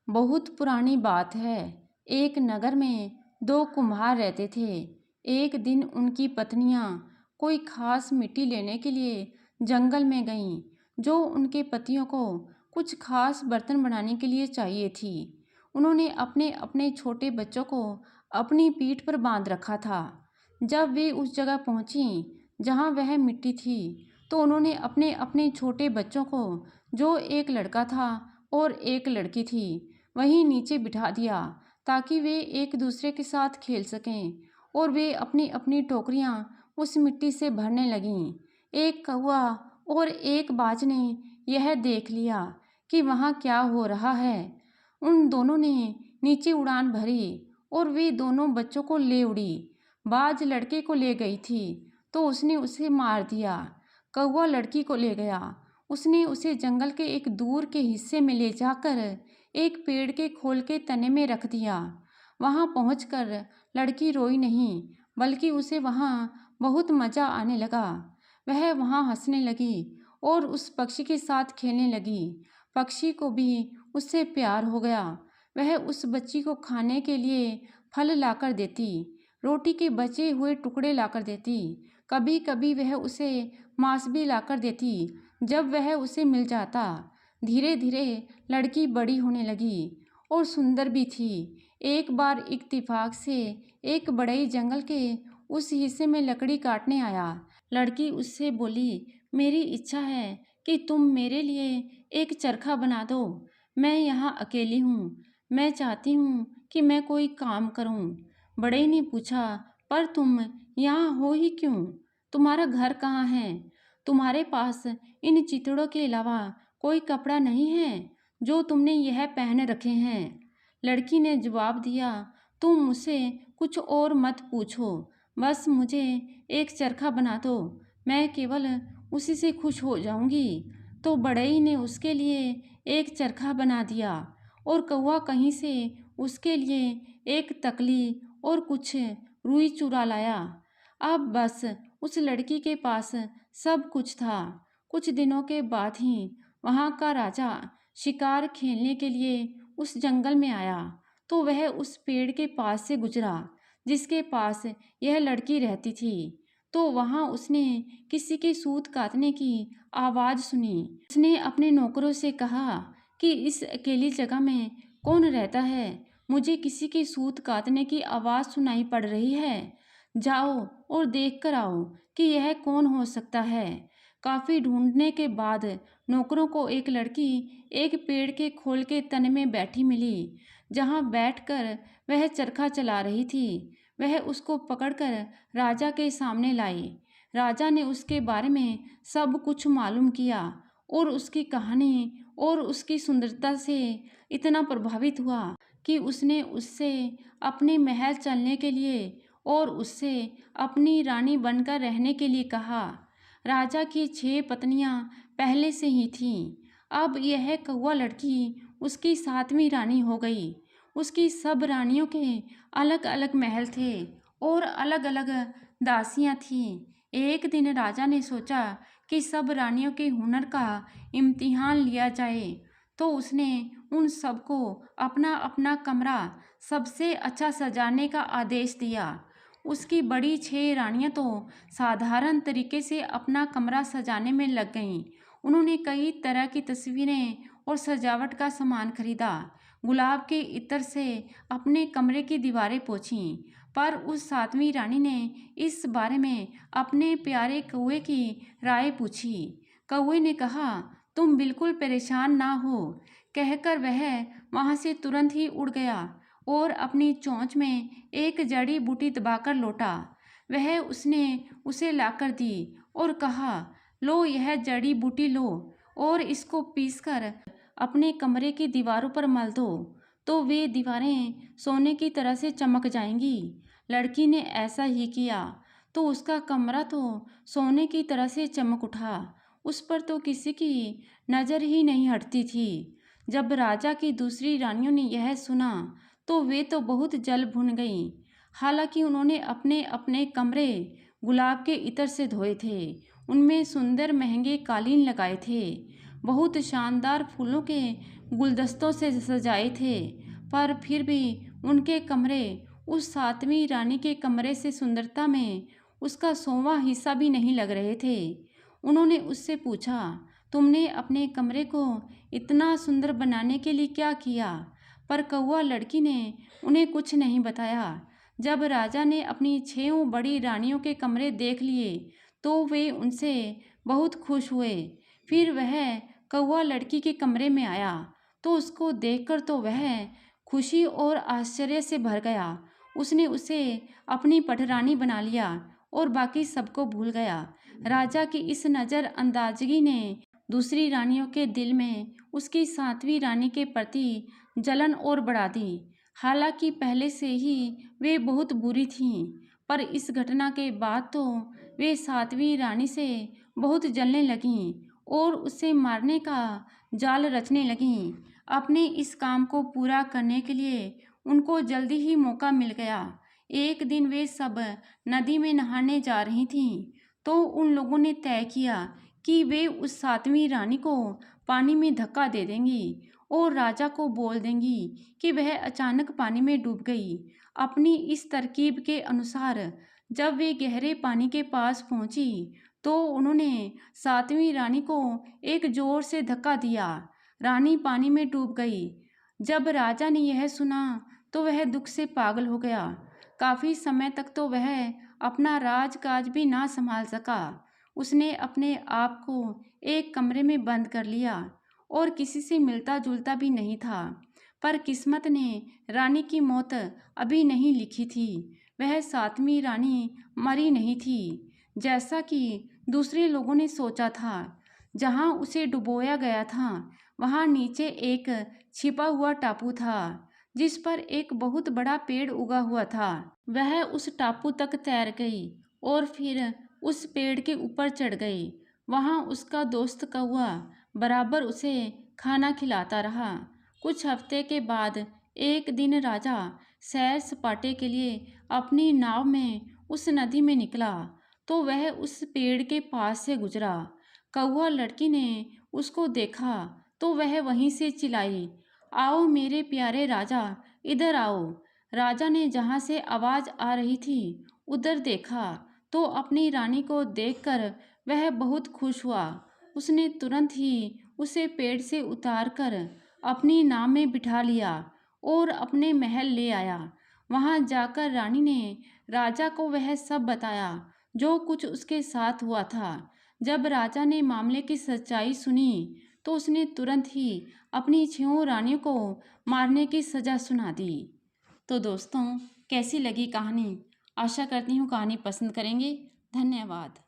बहुत पुरानी बात है। एक नगर में दो कुम्हार रहते थे। एक दिन उनकी पत्नियां कोई खास मिट्टी लेने के लिए जंगल में गईं, जो उनके पतियों को कुछ खास बर्तन बनाने के लिए चाहिए थी। उन्होंने अपने अपने छोटे बच्चों को अपनी पीठ पर बांध रखा था। जब वे उस जगह पहुंची जहां वह मिट्टी थी, तो उन्होंने अपने अपने छोटे बच्चों को, जो एक लड़का था और एक लड़की थी, वहीं नीचे बिठा दिया ताकि वे एक दूसरे के साथ खेल सकें। और वे अपनी अपनी टोकरियां उस मिट्टी से भरने लगीं। एक कौवा और एक बाज ने यह देख लिया कि वहाँ क्या हो रहा है। उन दोनों ने नीचे उड़ान भरी और वे दोनों बच्चों को ले उड़ी। बाज लड़के को ले गई थी तो उसने उसे मार दिया। कौवा लड़की को ले गया। उसने उसे जंगल के एक दूर के हिस्से में ले जाकर एक पेड़ के खोल के तने में रख दिया। वहां पहुंचकर लड़की रोई नहीं, बल्कि उसे वहां बहुत मजा आने लगा। वह वहां हंसने लगी और उस पक्षी के साथ खेलने लगी। पक्षी को भी उससे प्यार हो गया। वह उस बच्ची को खाने के लिए फल लाकर देती, रोटी के बचे हुए टुकड़े लाकर देती। कभी कभी वह उसे मांस भी लाकर देती जब वह उसे मिल जाता। धीरे धीरे लड़की बड़ी होने लगी और सुंदर भी थी। एक बार इत्तेफाक से एक बढ़ई जंगल के उस हिस्से में लकड़ी काटने आया। लड़की उससे बोली, मेरी इच्छा है कि तुम मेरे लिए एक चरखा बना दो। मैं यहाँ अकेली हूँ। मैं चाहती हूँ कि मैं कोई काम करूँ। बढ़ई ने पूछा, पर तुम यहाँ हो ही क्यों? तुम्हारा घर कहाँ है? तुम्हारे पास इन चितड़ों के अलावा कोई कपड़ा नहीं है जो तुमने यह पहन रखे हैं? लड़की ने जवाब दिया, तुम मुझसे कुछ और मत पूछो, बस मुझे एक चरखा बना दो। मैं केवल उसी से खुश हो जाऊंगी। तो बढ़ई ने उसके लिए एक चरखा बना दिया और कौवा कहीं से उसके लिए एक तकली और कुछ रुई चुरा लाया। अब बस उस लड़की के पास सब कुछ था। कुछ दिनों के बाद ही वहाँ का राजा शिकार खेलने के लिए उस जंगल में आया। तो वह उस पेड़ के पास से गुजरा जिसके पास यह लड़की रहती थी। तो वहाँ उसने किसी के सूत काटने की आवाज़ सुनी। उसने अपने नौकरों से कहा कि इस अकेली जगह में कौन रहता है? मुझे किसी के सूत काटने की आवाज़ सुनाई पड़ रही है। जाओ और देख कर आओ कि यह कौन हो सकता है। काफ़ी ढूंढने के बाद नौकरों को एक लड़की एक पेड़ के खोल के तने में बैठी मिली, जहाँ बैठकर वह चरखा चला रही थी। वह उसको पकड़कर राजा के सामने लाई। राजा ने उसके बारे में सब कुछ मालूम किया और उसकी कहानी और उसकी सुंदरता से इतना प्रभावित हुआ कि उसने उससे अपने महल चलने के लिए और उससे अपनी रानी बनकर रहने के लिए कहा। राजा की 6 पत्नियां पहले से ही थीं। अब यह कौवा लड़की उसकी 7वीं रानी हो गई। उसकी सब रानियों के अलग अलग महल थे और अलग अलग दासियां थीं। एक दिन राजा ने सोचा कि सब रानियों के हुनर का इम्तिहान लिया जाए। तो उसने उन सबको अपना अपना कमरा सबसे अच्छा सजाने का आदेश दिया। उसकी बड़ी 6 रानियां तो साधारण तरीके से अपना कमरा सजाने में लग गईं। उन्होंने कई तरह की तस्वीरें और सजावट का सामान खरीदा। गुलाब के इत्र से अपने कमरे की दीवारें पोंछीं। पर उस 7वीं रानी ने इस बारे में अपने प्यारे कौवे की राय पूछी। कौवे ने कहा, तुम बिल्कुल परेशान ना हो, कहकर वह वहाँ से तुरंत ही उड़ गया और अपनी चोंच में एक जड़ी बूटी दबाकर लौटा। वह उसने उसे लाकर दी और कहा, लो यह जड़ी बूटी लो और इसको पीसकर अपने कमरे की दीवारों पर मल दो, तो वे दीवारें सोने की तरह से चमक जाएंगी। लड़की ने ऐसा ही किया तो उसका कमरा तो सोने की तरह से चमक उठा। उस पर तो किसी की नज़र ही नहीं हटती थी। जब राजा की दूसरी रानियों ने यह सुना तो वे तो बहुत जल भुन गईं। हालांकि उन्होंने अपने अपने कमरे गुलाब के इत्र से धोए थे, उनमें सुंदर महंगे कालीन लगाए थे, बहुत शानदार फूलों के गुलदस्तों से सजाए थे, पर फिर भी उनके कमरे उस 7वीं रानी के कमरे से सुंदरता में उसका 100वां हिस्सा भी नहीं लग रहे थे। उन्होंने उससे पूछा, तुमने अपने कमरे को इतना सुंदर बनाने के लिए क्या किया? पर कौवा लड़की ने उन्हें कुछ नहीं बताया। जब राजा ने अपनी 6 बड़ी रानियों के कमरे देख लिए तो वे उनसे बहुत खुश हुए। फिर वह कौवा लड़की के कमरे में आया तो उसको देखकर तो वह खुशी और आश्चर्य से भर गया। उसने उसे अपनी पटरानी बना लिया और बाकी सबको भूल गया। राजा की इस नज़रअंदाजगी ने दूसरी रानियों के दिल में उसकी 7वीं रानी के प्रति जलन और बढ़ा दी। हालांकि पहले से ही वे बहुत बुरी थीं, पर इस घटना के बाद तो वे 7वीं रानी से बहुत जलने लगीं और उसे मारने का जाल रचने लगीं। अपने इस काम को पूरा करने के लिए उनको जल्दी ही मौका मिल गया। एक दिन वे सब नदी में नहाने जा रही थीं, तो उन लोगों ने तय किया कि वे उस 7वीं रानी को पानी में धक्का दे देंगी और राजा को बोल देंगी कि वह अचानक पानी में डूब गई। अपनी इस तरकीब के अनुसार जब वे गहरे पानी के पास पहुंची तो उन्होंने 7वीं रानी को एक जोर से धक्का दिया। रानी पानी में डूब गई। जब राजा ने यह सुना तो वह दुख से पागल हो गया। काफी समय तक तो वह अपना राजकाज भी ना संभाल सका। उसने अपने आप को एक कमरे में बंद कर लिया और किसी से मिलता जुलता भी नहीं था। पर किस्मत ने रानी की मौत अभी नहीं लिखी थी। वह 7वीं रानी मरी नहीं थी जैसा कि दूसरे लोगों ने सोचा था। जहां उसे डुबोया गया था वहां नीचे एक छिपा हुआ टापू था जिस पर एक बहुत बड़ा पेड़ उगा हुआ था। वह उस टापू तक तैर गई और फिर उस पेड़ के ऊपर चढ़ गई। वहां उसका दोस्त कौवा बराबर उसे खाना खिलाता रहा। कुछ हफ्ते के बाद एक दिन राजा सैर सपाटे के लिए अपनी नाव में उस नदी में निकला तो वह उस पेड़ के पास से गुजरा। कौवा लड़की ने उसको देखा तो वह वहीं से चिल्लाई, आओ मेरे प्यारे राजा, इधर आओ। राजा ने जहाँ से आवाज़ आ रही थी उधर देखा तो अपनी रानी को देखकर वह बहुत खुश हुआ। उसने तुरंत ही उसे पेड़ से उतारकर अपनी नाव में बिठा लिया और अपने महल ले आया। वहां जाकर रानी ने राजा को वह सब बताया जो कुछ उसके साथ हुआ था। जब राजा ने मामले की सच्चाई सुनी तो उसने तुरंत ही अपनी 6 रानियों को मारने की सज़ा सुना दी। तो दोस्तों, कैसी लगी कहानी? आशा करती हूँ कहानी पसंद करेंगे। धन्यवाद।